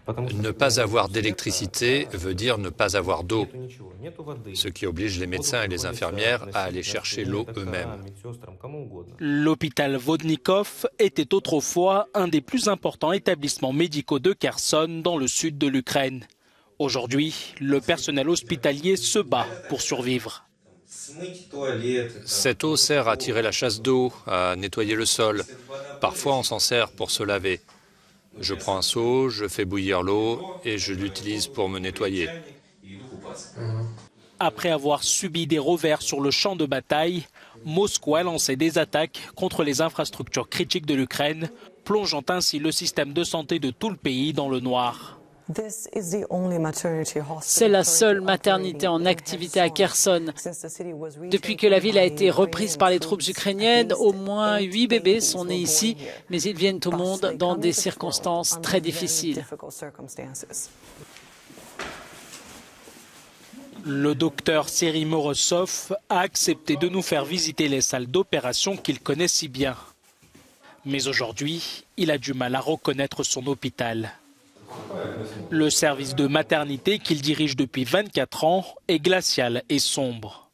Ne pas avoir d'électricité veut dire ne pas avoir d'eau, ce qui oblige les médecins et les infirmières à aller chercher l'eau eux-mêmes. L'hôpital Vodnikov était autrefois un des plus importants établissements médicaux de Kherson dans le sud de l'Ukraine. Aujourd'hui, le personnel hospitalier se bat pour survivre. Cette eau sert à tirer la chasse d'eau, à nettoyer le sol. Parfois, on s'en sert pour se laver. Je prends un seau, je fais bouillir l'eau et je l'utilise pour me nettoyer. Après avoir subi des revers sur le champ de bataille, Moscou a lancé des attaques contre les infrastructures critiques de l'Ukraine, plongeant ainsi le système de santé de tout le pays dans le noir. C'est la seule maternité en activité à Kherson. Depuis que la ville a été reprise par les troupes ukrainiennes, au moins 8 bébés sont nés ici, mais ils viennent au monde dans des circonstances très difficiles. Le docteur Serhiy Morozov a accepté de nous faire visiter les salles d'opération qu'il connaît si bien. Mais aujourd'hui, il a du mal à reconnaître son hôpital. Le service de maternité qu'il dirige depuis 24 ans est glacial et sombre.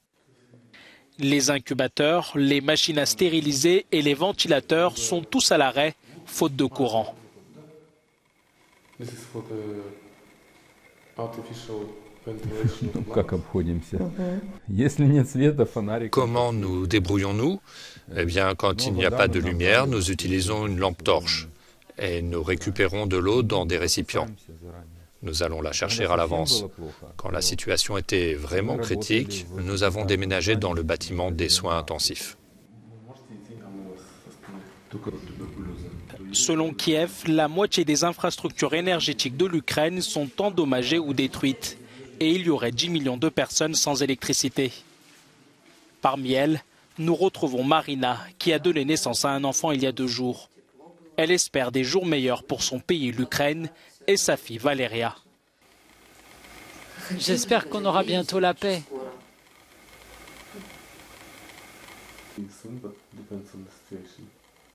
Les incubateurs, les machines à stériliser et les ventilateurs sont tous à l'arrêt, faute de courant. Comment nous débrouillons-nous? Eh bien, quand il n'y a pas de lumière, nous utilisons une lampe torche et nous récupérons de l'eau dans des récipients. Nous allons la chercher à l'avance. Quand la situation était vraiment critique, nous avons déménagé dans le bâtiment des soins intensifs. Selon Kiev, la moitié des infrastructures énergétiques de l'Ukraine sont endommagées ou détruites. Et il y aurait 10 millions de personnes sans électricité. Parmi elles, nous retrouvons Marina, qui a donné naissance à un enfant il y a 2 jours. Elle espère des jours meilleurs pour son pays, l'Ukraine, et sa fille Valeria. J'espère qu'on aura bientôt la paix.